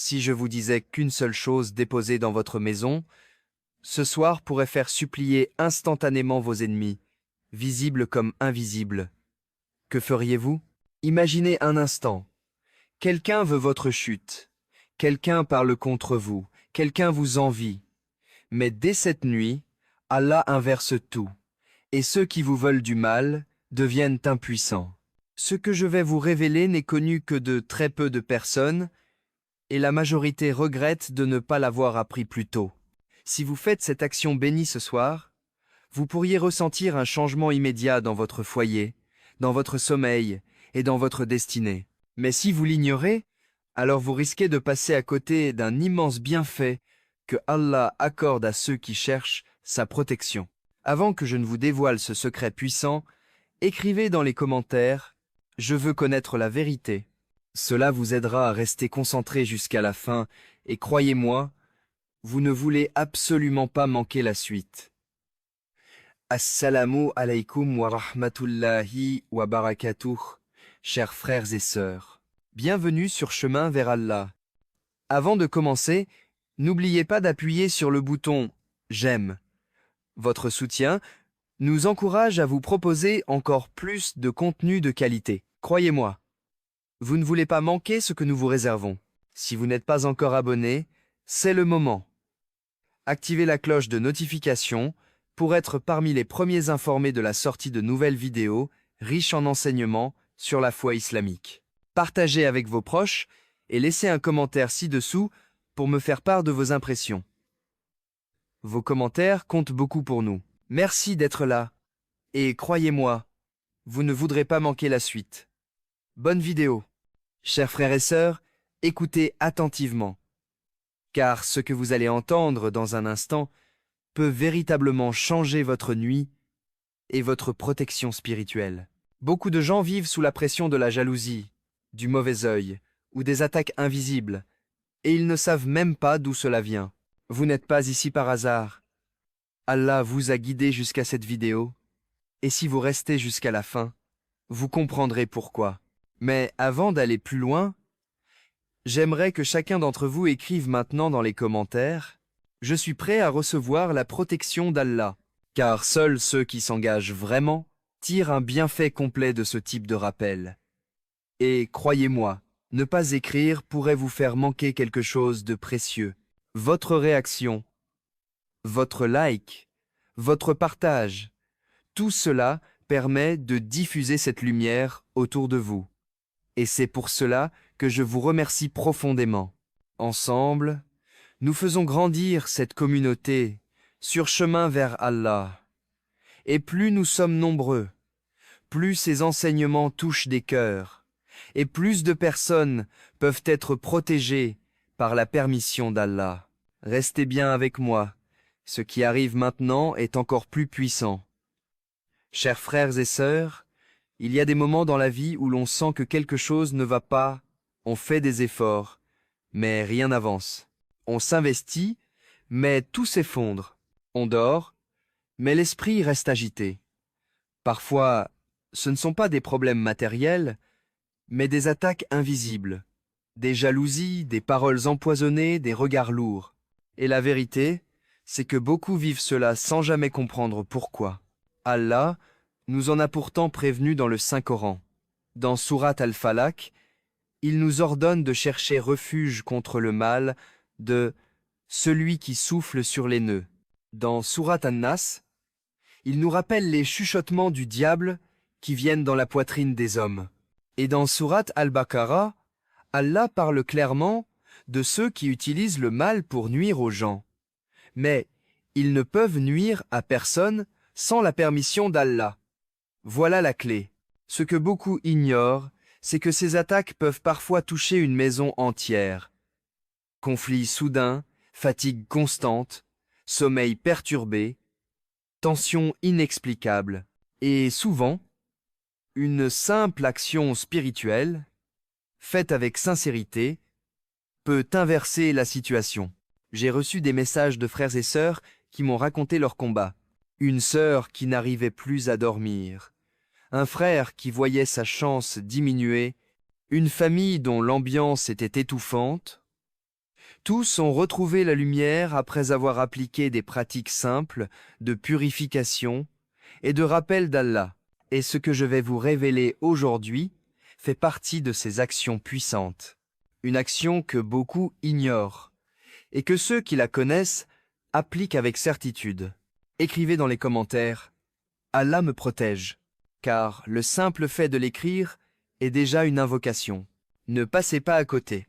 Si je vous disais qu'une seule chose déposée dans votre maison, ce soir pourrait faire supplier instantanément vos ennemis, visibles comme invisibles, que feriez-vous? Imaginez un instant. Quelqu'un veut votre chute. Quelqu'un parle contre vous. Quelqu'un vous envie. Mais dès cette nuit, Allah inverse tout, et ceux qui vous veulent du mal deviennent impuissants. Ce que je vais vous révéler n'est connu que de très peu de personnes, et la majorité regrette de ne pas l'avoir appris plus tôt. Si vous faites cette action bénie ce soir, vous pourriez ressentir un changement immédiat dans votre foyer, dans votre sommeil et dans votre destinée. Mais si vous l'ignorez, alors vous risquez de passer à côté d'un immense bienfait que Allah accorde à ceux qui cherchent sa protection. Avant que je ne vous dévoile ce secret puissant, écrivez dans les commentaires « Je veux connaître la vérité ». Cela vous aidera à rester concentré jusqu'à la fin et croyez-moi, vous ne voulez absolument pas manquer la suite. Assalamu alaikum wa rahmatullahi wa barakatuh, chers frères et sœurs. Bienvenue sur Chemin vers Allah. Avant de commencer, n'oubliez pas d'appuyer sur le bouton « J'aime ». Votre soutien nous encourage à vous proposer encore plus de contenu de qualité. Croyez-moi, vous ne voulez pas manquer ce que nous vous réservons. Si vous n'êtes pas encore abonné, c'est le moment. Activez la cloche de notification pour être parmi les premiers informés de la sortie de nouvelles vidéos riches en enseignements sur la foi islamique. Partagez avec vos proches et laissez un commentaire ci-dessous pour me faire part de vos impressions. Vos commentaires comptent beaucoup pour nous. Merci d'être là. Et croyez-moi, vous ne voudrez pas manquer la suite. Bonne vidéo. Chers frères et sœurs, écoutez attentivement, car ce que vous allez entendre dans un instant peut véritablement changer votre nuit et votre protection spirituelle. Beaucoup de gens vivent sous la pression de la jalousie, du mauvais œil ou des attaques invisibles, et ils ne savent même pas d'où cela vient. Vous n'êtes pas ici par hasard. Allah vous a guidé jusqu'à cette vidéo, et si vous restez jusqu'à la fin, vous comprendrez pourquoi. Mais avant d'aller plus loin, j'aimerais que chacun d'entre vous écrive maintenant dans les commentaires « Je suis prêt à recevoir la protection d'Allah », car seuls ceux qui s'engagent vraiment tirent un bienfait complet de ce type de rappel. Et croyez-moi, ne pas écrire pourrait vous faire manquer quelque chose de précieux. Votre réaction, votre like, votre partage, tout cela permet de diffuser cette lumière autour de vous. Et c'est pour cela que je vous remercie profondément. Ensemble, nous faisons grandir cette communauté sur chemin vers Allah. Et plus nous sommes nombreux, plus ces enseignements touchent des cœurs, et plus de personnes peuvent être protégées par la permission d'Allah. Restez bien avec moi, ce qui arrive maintenant est encore plus puissant. Chers frères et sœurs, il y a des moments dans la vie où l'on sent que quelque chose ne va pas, on fait des efforts, mais rien n'avance. On s'investit, mais tout s'effondre. On dort, mais l'esprit reste agité. Parfois, ce ne sont pas des problèmes matériels, mais des attaques invisibles, des jalousies, des paroles empoisonnées, des regards lourds. Et la vérité, c'est que beaucoup vivent cela sans jamais comprendre pourquoi. Allah nous en a pourtant prévenus dans le Saint-Coran. Dans Sourate Al-Falaq, il nous ordonne de chercher refuge contre le mal de « celui qui souffle sur les nœuds ». Dans Sourate An-Nas, il nous rappelle les chuchotements du diable qui viennent dans la poitrine des hommes. Et dans Sourate Al-Baqarah, Allah parle clairement de ceux qui utilisent le mal pour nuire aux gens. Mais ils ne peuvent nuire à personne sans la permission d'Allah. Voilà la clé. Ce que beaucoup ignorent, c'est que ces attaques peuvent parfois toucher une maison entière. Conflits soudains, fatigue constante, sommeil perturbé, tension inexplicable, et souvent, une simple action spirituelle, faite avec sincérité, peut inverser la situation. J'ai reçu des messages de frères et sœurs qui m'ont raconté leur combat. Une sœur qui n'arrivait plus à dormir, un frère qui voyait sa chance diminuer, une famille dont l'ambiance était étouffante, Tous ont retrouvé la lumière après avoir appliqué des pratiques simples de purification et de rappel d'Allah. Et ce que je vais vous révéler aujourd'hui fait partie de ces actions puissantes. Une action que beaucoup ignorent et que ceux qui la connaissent appliquent avec certitude. Écrivez dans les commentaires « Allah me protège », car le simple fait de l'écrire est déjà une invocation. Ne passez pas à côté.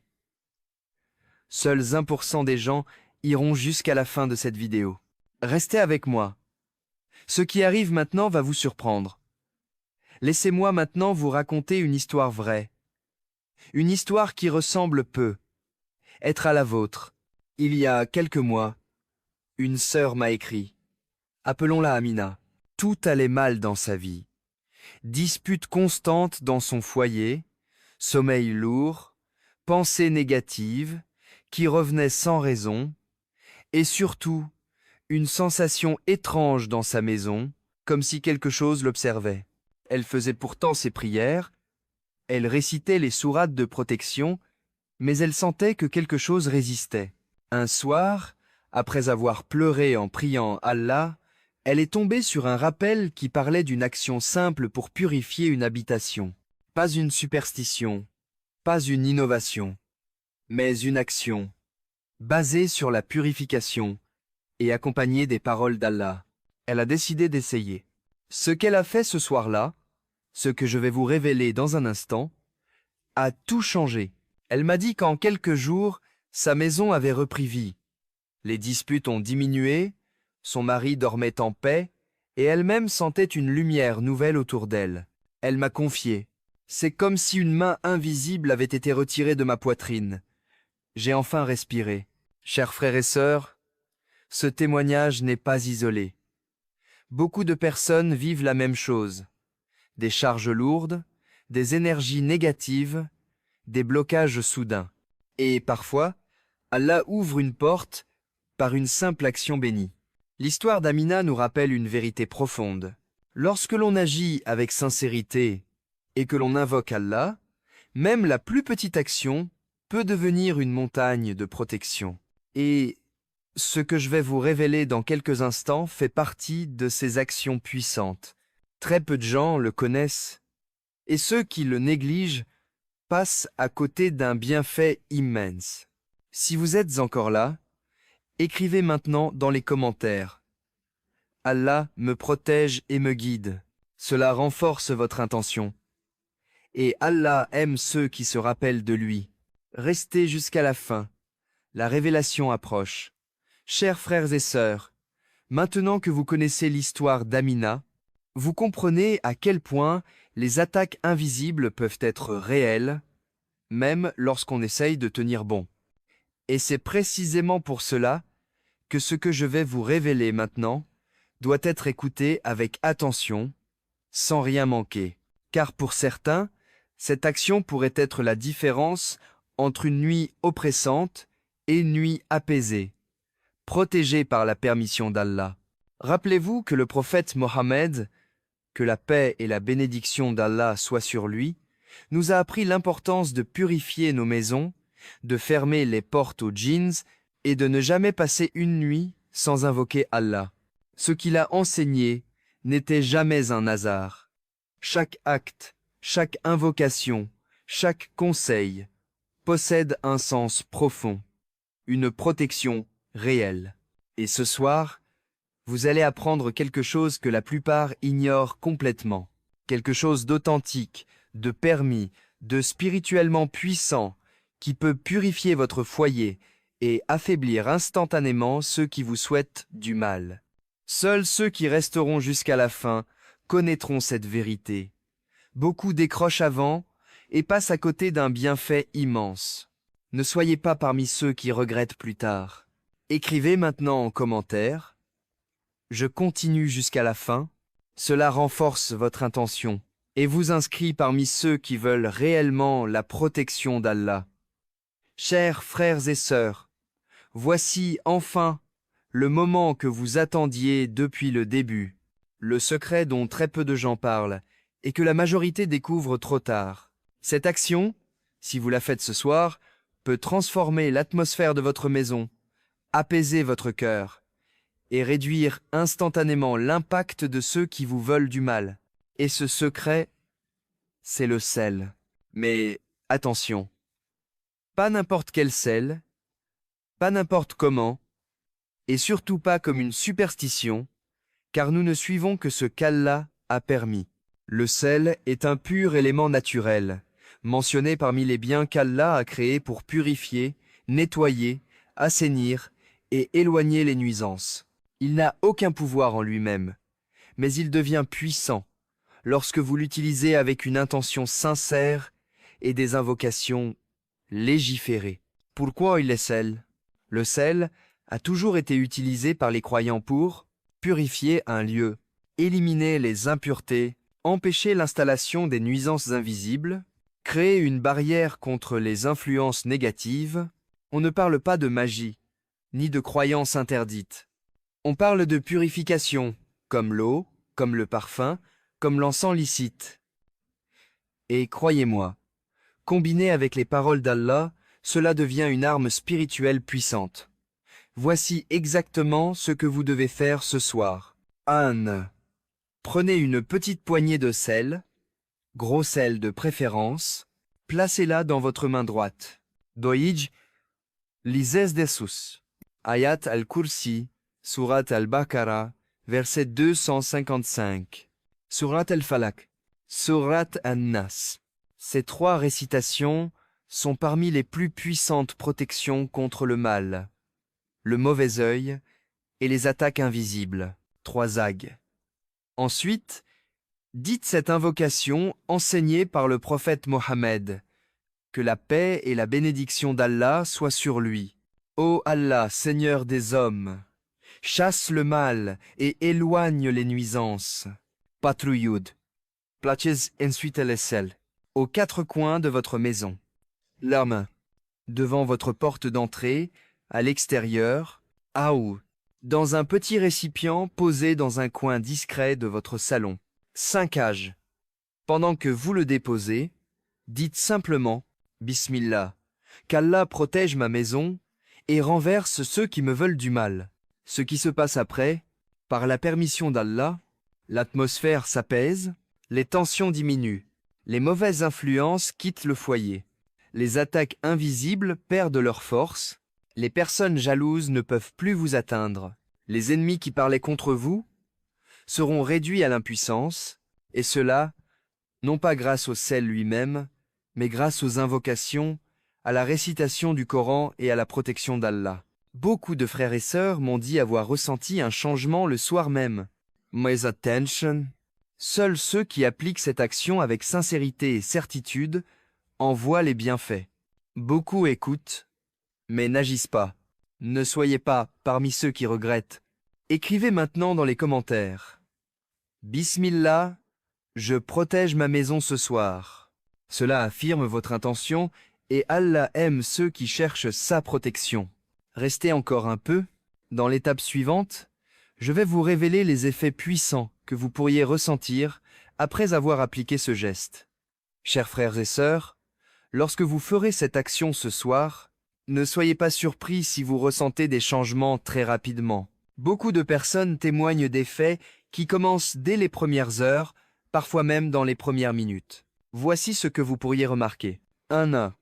Seuls 1% des gens iront jusqu'à la fin de cette vidéo. Restez avec moi. Ce qui arrive maintenant va vous surprendre. Laissez-moi maintenant vous raconter une histoire vraie. Une histoire qui ressemble peu. Être à la vôtre. Il y a quelques mois, une sœur m'a écrit. Appelons-la Amina. Tout allait mal dans sa vie. Disputes constantes dans son foyer, sommeil lourd, pensées négatives, qui revenaient sans raison, et surtout, une sensation étrange dans sa maison, comme si quelque chose l'observait. Elle faisait pourtant ses prières, elle récitait les sourates de protection, mais elle sentait que quelque chose résistait. Un soir, après avoir pleuré en priant Allah, elle est tombée sur un rappel qui parlait d'une action simple pour purifier une habitation. Pas une superstition, pas une innovation, mais une action, basée sur la purification et accompagnée des paroles d'Allah. Elle a décidé d'essayer. Ce qu'elle a fait ce soir-là, ce que je vais vous révéler dans un instant, a tout changé. Elle m'a dit qu'en quelques jours, sa maison avait repris vie. Les disputes ont diminué, son mari dormait en paix, et elle-même sentait une lumière nouvelle autour d'elle. Elle m'a confié. C'est comme si une main invisible avait été retirée de ma poitrine. J'ai enfin respiré. Chers frères et sœurs, ce témoignage n'est pas isolé. Beaucoup de personnes vivent la même chose. Des charges lourdes, des énergies négatives, des blocages soudains. Et parfois, Allah ouvre une porte par une simple action bénie. L'histoire d'Amina nous rappelle une vérité profonde. Lorsque l'on agit avec sincérité et que l'on invoque Allah, même la plus petite action peut devenir une montagne de protection. Et ce que je vais vous révéler dans quelques instants fait partie de ces actions puissantes. Très peu de gens le connaissent, et ceux qui le négligent passent à côté d'un bienfait immense. Si vous êtes encore là, écrivez maintenant dans les commentaires. Allah me protège et me guide. Cela renforce votre intention. Et Allah aime ceux qui se rappellent de lui. Restez jusqu'à la fin. La révélation approche. Chers frères et sœurs, maintenant que vous connaissez l'histoire d'Amina, vous comprenez à quel point les attaques invisibles peuvent être réelles, même lorsqu'on essaye de tenir bon. Et c'est précisément pour cela que ce que je vais vous révéler maintenant doit être écouté avec attention, sans rien manquer. Car pour certains, cette action pourrait être la différence entre une nuit oppressante et une nuit apaisée, protégée par la permission d'Allah. Rappelez-vous que le prophète Mohammed, que la paix et la bénédiction d'Allah soient sur lui, nous a appris l'importance de purifier nos maisons, de fermer les portes aux djinns et de ne jamais passer une nuit sans invoquer Allah. Ce qu'il a enseigné n'était jamais un hasard. Chaque acte, chaque invocation, chaque conseil possède un sens profond, une protection réelle. Et ce soir, vous allez apprendre quelque chose que la plupart ignorent complètement. Quelque chose d'authentique, de permis, de spirituellement puissant, qui peut purifier votre foyer et affaiblir instantanément ceux qui vous souhaitent du mal. Seuls ceux qui resteront jusqu'à la fin connaîtront cette vérité. Beaucoup décrochent avant et passent à côté d'un bienfait immense. Ne soyez pas parmi ceux qui regrettent plus tard. Écrivez maintenant en commentaire « Je continue jusqu'à la fin ». Cela renforce votre intention et vous inscrit parmi ceux qui veulent réellement la protection d'Allah. Chers frères et sœurs, voici enfin le moment que vous attendiez depuis le début, le secret dont très peu de gens parlent et que la majorité découvre trop tard. Cette action, si vous la faites ce soir, peut peut transformer l'atmosphère de votre maison, apaiser votre cœur et réduire instantanément l'impact de ceux qui vous veulent du mal. Et ce secret, c'est le sel. Mais attention, pas n'importe quel sel, pas n'importe comment, et surtout pas comme une superstition, car nous ne suivons que ce qu'Allah a permis. Le sel est un pur élément naturel, mentionné parmi les biens qu'Allah a créés pour purifier, nettoyer, assainir et éloigner les nuisances. Il n'a aucun pouvoir en lui-même, mais il devient puissant lorsque vous l'utilisez avec une intention sincère et des invocations légiférées. Pourquoi il est sel? Le sel a toujours été utilisé par les croyants pour purifier un lieu, éliminer les impuretés, empêcher l'installation des nuisances invisibles, créer une barrière contre les influences négatives. On ne parle pas de magie, ni de croyances interdites. On parle de purification, comme l'eau, comme le parfum, comme l'encens licite. Et croyez-moi, combiné avec les paroles d'Allah, cela devient une arme spirituelle puissante. Voici exactement ce que vous devez faire ce soir. 1. Prenez une petite poignée de sel, gros sel de préférence, placez-la dans votre main droite. Doij, lisez dessus. Ayat al-Kursi, Surat al-Baqarah, verset 255. Surat al-Falaq, Surat an-Nas. Ces 3 récitations sont parmi les plus puissantes protections contre le mal, le mauvais œil et les attaques invisibles. 3 zags. Ensuite, dites cette invocation enseignée par le prophète Mohammed. Que la paix et la bénédiction d'Allah soient sur lui. Ô Allah, Seigneur des hommes, chasse le mal et éloigne les nuisances. Patrouilloud. Places ensuite le sel. Aux 4 coins de votre maison. L'arme. Devant votre porte d'entrée, à l'extérieur, ou dans un petit récipient posé dans un coin discret de votre salon. 5 âges. Pendant que vous le déposez, dites simplement Bismillah, qu'Allah protège ma maison et renverse ceux qui me veulent du mal. Ce qui se passe après, par la permission d'Allah, l'atmosphère s'apaise, les tensions diminuent, les mauvaises influences quittent le foyer, les attaques invisibles perdent leur force, les personnes jalouses ne peuvent plus vous atteindre, les ennemis qui parlaient contre vous seront réduits à l'impuissance, et cela, non pas grâce au sel lui-même, mais grâce aux invocations, à la récitation du Coran et à la protection d'Allah. Beaucoup de frères et sœurs m'ont dit avoir ressenti un changement le soir même. Mais attention, seuls ceux qui appliquent cette action avec sincérité et certitude en voient les bienfaits. Beaucoup écoutent, mais n'agissent pas. Ne soyez pas parmi ceux qui regrettent. Écrivez maintenant dans les commentaires. Bismillah, je protège ma maison ce soir. Cela affirme votre intention et Allah aime ceux qui cherchent sa protection. Restez encore un peu. Dans l'étape suivante, je vais vous révéler les effets puissants que vous pourriez ressentir après avoir appliqué ce geste. Chers frères et sœurs, lorsque vous ferez cette action ce soir, ne soyez pas surpris si vous ressentez des changements très rapidement. Beaucoup de personnes témoignent d'effets qui commencent dès les premières heures, parfois même dans les premières minutes. Voici ce que vous pourriez remarquer. 1.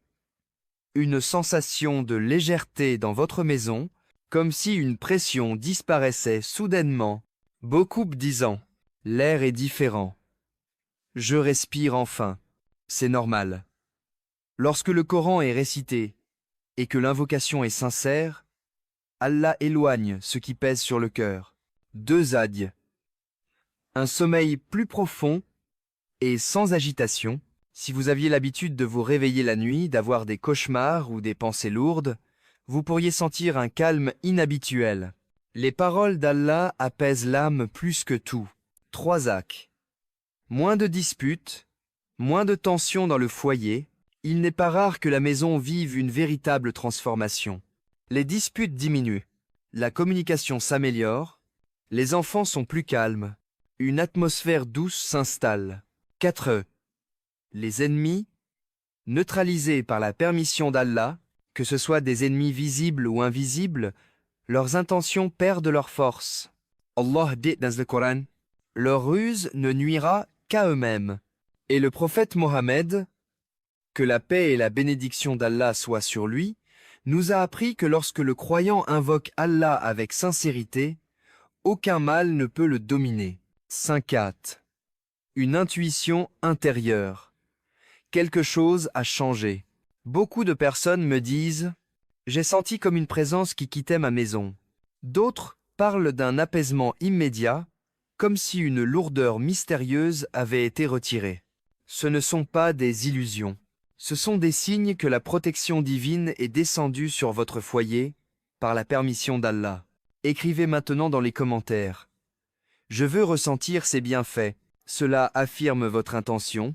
Une sensation de légèreté dans votre maison, comme si une pression disparaissait soudainement. Beaucoup disant « L'air est différent. Je respire enfin. C'est normal. » Lorsque le Coran est récité et que l'invocation est sincère, Allah éloigne ce qui pèse sur le cœur. 2 zads. Un sommeil plus profond et sans agitation. Si vous aviez l'habitude de vous réveiller la nuit, d'avoir des cauchemars ou des pensées lourdes, vous pourriez sentir un calme inhabituel. Les paroles d'Allah apaisent l'âme plus que tout. 3 ac. Moins de disputes, moins de tensions dans le foyer. Il n'est pas rare que la maison vive une véritable transformation. Les disputes diminuent, la communication s'améliore, les enfants sont plus calmes, une atmosphère douce s'installe. 4. Les ennemis, neutralisés par la permission d'Allah, Que ce soit des ennemis visibles ou invisibles, leurs intentions perdent leur force. Allah dit dans le Coran, « Leur ruse ne nuira qu'à eux-mêmes. » Et le prophète Mohammed, que la paix et la bénédiction d'Allah soient sur lui, nous a appris que lorsque le croyant invoque Allah avec sincérité, aucun mal ne peut le dominer. 5.4. Une intuition intérieure. Quelque chose a changé. Beaucoup de personnes me disent « J'ai senti comme une présence qui quittait ma maison ». D'autres parlent d'un apaisement immédiat, comme si une lourdeur mystérieuse avait été retirée. Ce ne sont pas des illusions. Ce sont des signes que la protection divine est descendue sur votre foyer par la permission d'Allah. Écrivez maintenant dans les commentaires. Je veux ressentir ces bienfaits. Cela affirme votre intention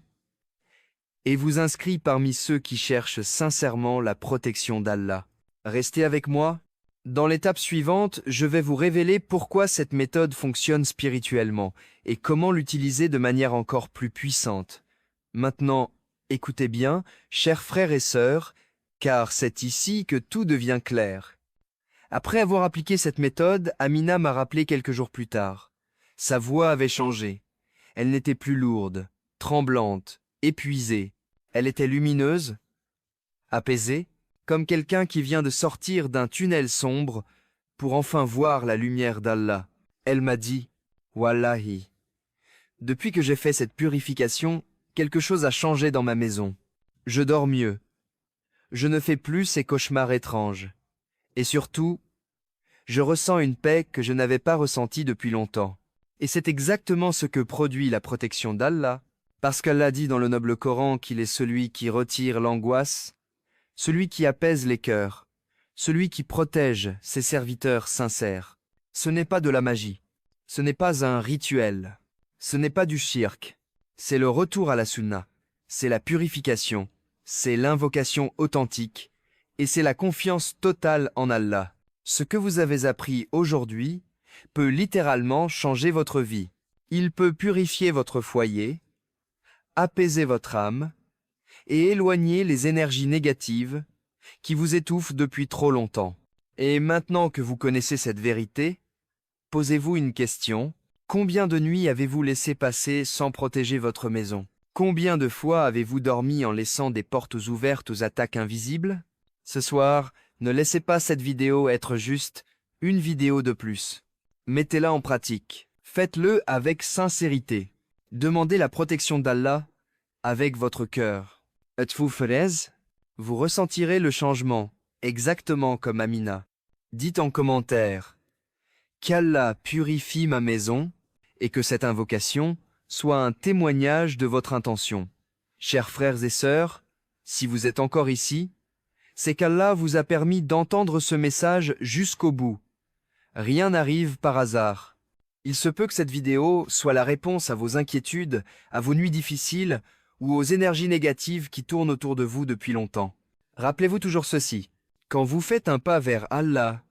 et vous inscrit parmi ceux qui cherchent sincèrement la protection d'Allah. Restez avec moi. Dans l'étape suivante, je vais vous révéler pourquoi cette méthode fonctionne spirituellement et comment l'utiliser de manière encore plus puissante. Maintenant, écoutez bien, chers frères et sœurs, car c'est ici que tout devient clair. Après avoir appliqué cette méthode, Amina m'a rappelé quelques jours plus tard. Sa voix avait changé. Elle n'était plus lourde, tremblante, épuisée. Elle était lumineuse, apaisée, comme quelqu'un qui vient de sortir d'un tunnel sombre pour enfin voir la lumière d'Allah. Elle m'a dit « Wallahi, depuis que j'ai fait cette purification, quelque chose a changé dans ma maison. Je dors mieux. Je ne fais plus ces cauchemars étranges. Et surtout, je ressens une paix que je n'avais pas ressentie depuis longtemps. » Et c'est exactement ce que produit la protection d'Allah, parce qu'Allah dit dans le noble Coran qu'il est celui qui retire l'angoisse, celui qui apaise les cœurs, celui qui protège ses serviteurs sincères. Ce n'est pas de la magie, ce n'est pas un rituel, ce n'est pas du shirk, c'est le retour à la sunna, c'est la purification, c'est l'invocation authentique, et c'est la confiance totale en Allah. Ce que vous avez appris aujourd'hui peut littéralement changer votre vie. Il peut purifier votre foyer, apaiser votre âme et éloigner les énergies négatives qui vous étouffent depuis trop longtemps. Et maintenant que vous connaissez cette vérité, posez-vous une question. Combien de nuits avez-vous laissé passer sans protéger votre maison? Combien de fois avez-vous dormi en laissant des portes ouvertes aux attaques invisibles? Ce soir, ne laissez pas cette vidéo être juste une vidéo de plus. Mettez-la en pratique. Faites-le avec sincérité. Demandez la protection d'Allah avec votre cœur. Êtes-vous fraise? Vous ressentirez le changement, exactement comme Amina. Dites en commentaire qu'Allah purifie ma maison et que cette invocation soit un témoignage de votre intention. Chers frères et sœurs, si vous êtes encore ici, c'est qu'Allah vous a permis d'entendre ce message jusqu'au bout. Rien n'arrive par hasard. Il se peut que cette vidéo soit la réponse à vos inquiétudes, à vos nuits difficiles ou aux énergies négatives qui tournent autour de vous depuis longtemps. Rappelez-vous toujours ceci. Quand vous faites un pas vers Allah,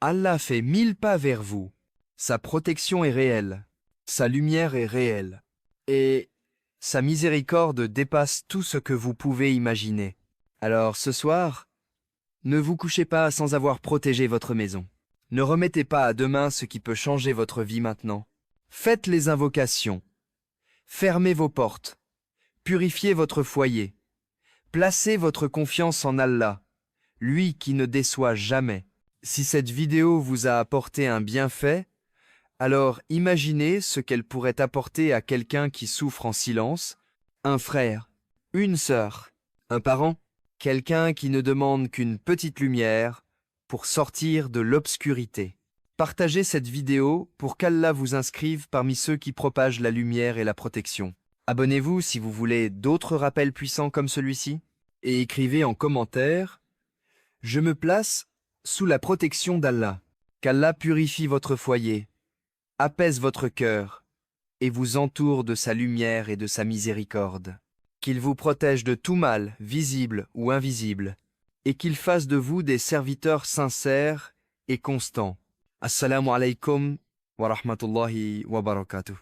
Allah fait 1000 pas vers vous. Sa protection est réelle. Sa lumière est réelle. Et sa miséricorde dépasse tout ce que vous pouvez imaginer. Alors ce soir, ne vous couchez pas sans avoir protégé votre maison. Ne remettez pas à demain ce qui peut changer votre vie maintenant. Faites les invocations. Fermez vos portes. Purifiez votre foyer. Placez votre confiance en Allah, lui qui ne déçoit jamais. Si cette vidéo vous a apporté un bienfait, alors imaginez ce qu'elle pourrait apporter à quelqu'un qui souffre en silence, un frère, une sœur, un parent, quelqu'un qui ne demande qu'une petite lumière pour sortir de l'obscurité. Partagez cette vidéo pour qu'Allah vous inscrive parmi ceux qui propagent la lumière et la protection. Abonnez-vous si vous voulez d'autres rappels puissants comme celui-ci et écrivez en commentaire « Je me place sous la protection d'Allah. Qu'Allah purifie votre foyer, apaise votre cœur et vous entoure de sa lumière et de sa miséricorde. Qu'il vous protège de tout mal, visible ou invisible, et qu'il fasse de vous des serviteurs sincères et constants. Assalamu alaikum wa rahmatullahi wa barakatuh.